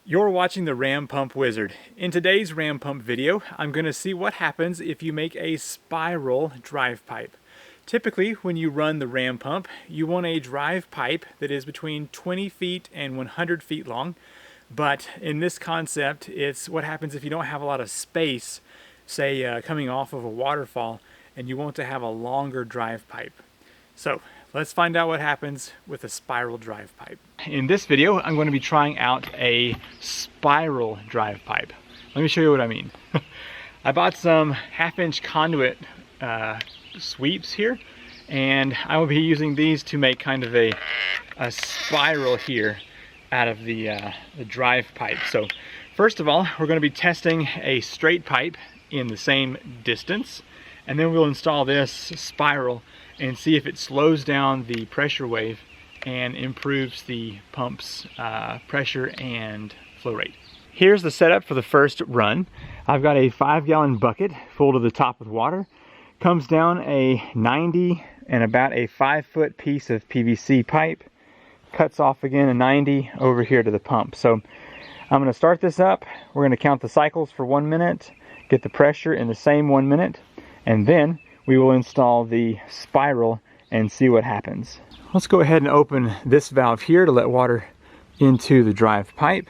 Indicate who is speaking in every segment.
Speaker 1: You're watching the Ram Pump Wizard. In today's Ram Pump video, I'm going to see what happens if you make a spiral drive pipe. Typically, when you run the Ram Pump, you want a drive pipe that is between 20 feet and 100 feet long. But in this concept, it's what happens if you don't have a lot of space, say coming off of a waterfall, and you want to have a longer drive pipe. So let's find out what happens with a spiral drive pipe. In this video, I'm going to be trying out a spiral drive pipe. Let me show you what I mean. I bought some 1/2-inch conduit sweeps here, and I will be using these to make kind of a spiral here out of the drive pipe. So first of all, we're going to be testing a straight pipe in the same distance, and then we'll install this spiral and see if it slows down the pressure wave and improves the pump's pressure and flow rate. Here's the setup for the first run. I've got a 5-gallon bucket full to the top with water. Comes down a 90 and about a 5-foot piece of PVC pipe. Cuts off again a 90 over here to the pump. So I'm going to start this up. We're going to count the cycles for 1 minute, get the pressure in the same 1 minute, and then we will install the spiral and see what happens. Let's go ahead and open this valve here to let water into the drive pipe.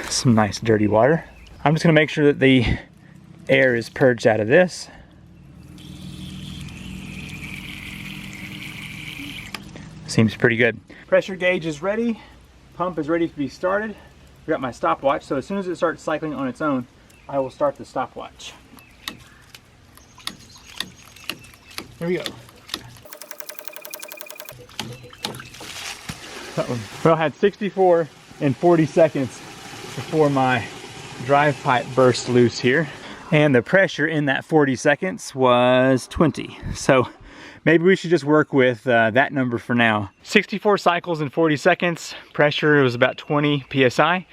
Speaker 1: Some nice dirty water. I'm just going to make sure that the air is purged out of this. Seems pretty good. Pressure gauge is ready. Pump is ready to be started. I've got my stopwatch, so as soon as it starts cycling on its own, I will start the stopwatch. Here we go. Well, I had 64 and 40 seconds before my drive pipe burst loose here. And the pressure in that 40 seconds was 20. So maybe we should just work with that number for now. 64 cycles in 40 seconds. Pressure was about 20 PSI.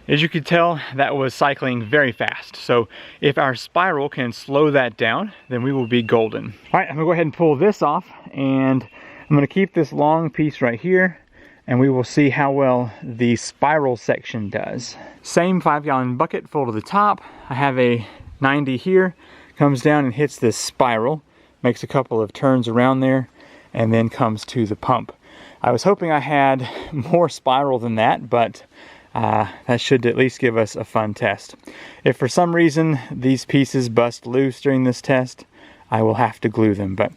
Speaker 1: As you can tell, that was cycling very fast. So if our spiral can slow that down, then we will be golden. All right, I'm gonna go ahead and pull this off, and I'm gonna keep this long piece right here, and we will see how well the spiral section does. Same 5-gallon bucket full to the top. I have a 90 here, comes down and hits this spiral, makes a couple of turns around there, and then comes to the pump. I was hoping I had more spiral than that, but that should at least give us a fun test. If for some reason these pieces bust loose during this test, I will have to glue them. But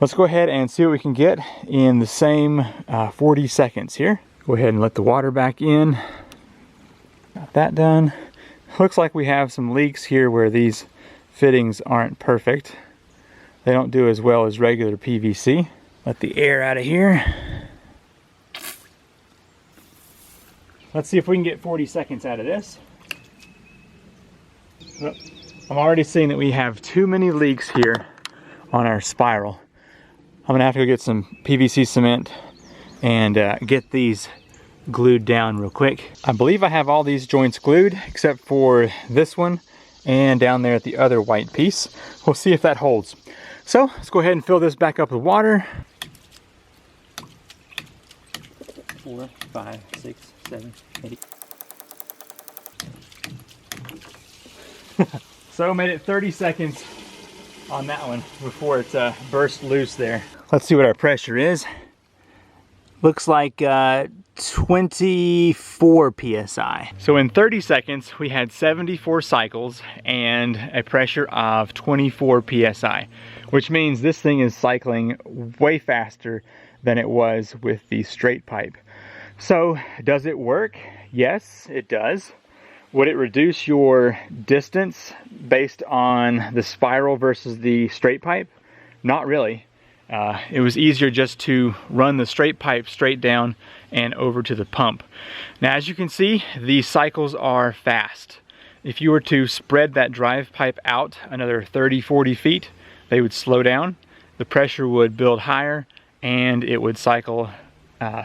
Speaker 1: let's go ahead and see what we can get in the same 40 seconds here. Go ahead and let the water back in. Got that done. Looks like we have some leaks here where these fittings aren't perfect. They don't do as well as regular PVC. Let the air out of here. Let's see if we can get 40 seconds out of this. I'm already seeing that we have too many leaks here on our spiral. I'm gonna have to go get some PVC cement and get these glued down real quick. I believe I have all these joints glued except for this one and down there at the other white piece. We'll see if that holds. So let's go ahead and fill this back up with water. 4, 5, 6, 7, 8. So made it 30 seconds on that one before it burst loose there. Let's see what our pressure is. Looks like 24 PSI. So in 30 seconds, we had 74 cycles and a pressure of 24 PSI, which means this thing is cycling way faster than it was with the straight pipe. So does it work? Yes, it does. Would it reduce your distance based on the spiral versus the straight pipe? Not really. It was easier just to run the straight pipe straight down and over to the pump. Now, as you can see, these cycles are fast. If you were to spread that drive pipe out another 30-40 feet, they would slow down, the pressure would build higher, and it would cycle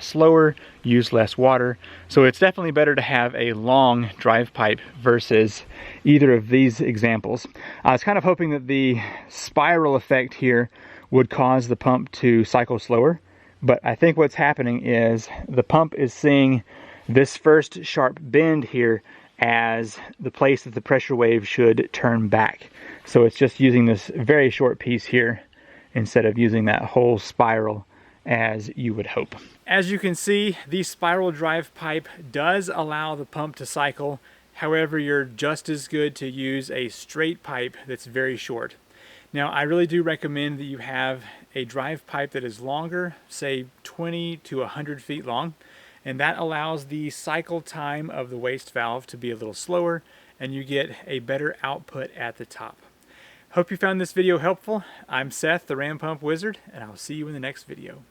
Speaker 1: slower, use less water. So it's definitely better to have a long drive pipe versus either of these examples. I was kind of hoping that the spiral effect here would cause the pump to cycle slower, But I think what's happening is the pump is seeing this first sharp bend here as the place that the pressure wave should turn back. So it's just using this very short piece here instead of using that whole spiral as you would hope. As you can see, the spiral drive pipe does allow the pump to cycle. However, you're just as good to use a straight pipe that's very short. Now, I really do recommend that you have a drive pipe that is longer, say 20 to 100 feet long, and that allows the cycle time of the waste valve to be a little slower, and you get a better output at the top. Hope you found this video helpful. I'm Seth, the Ram Pump Wizard, and I'll see you in the next video.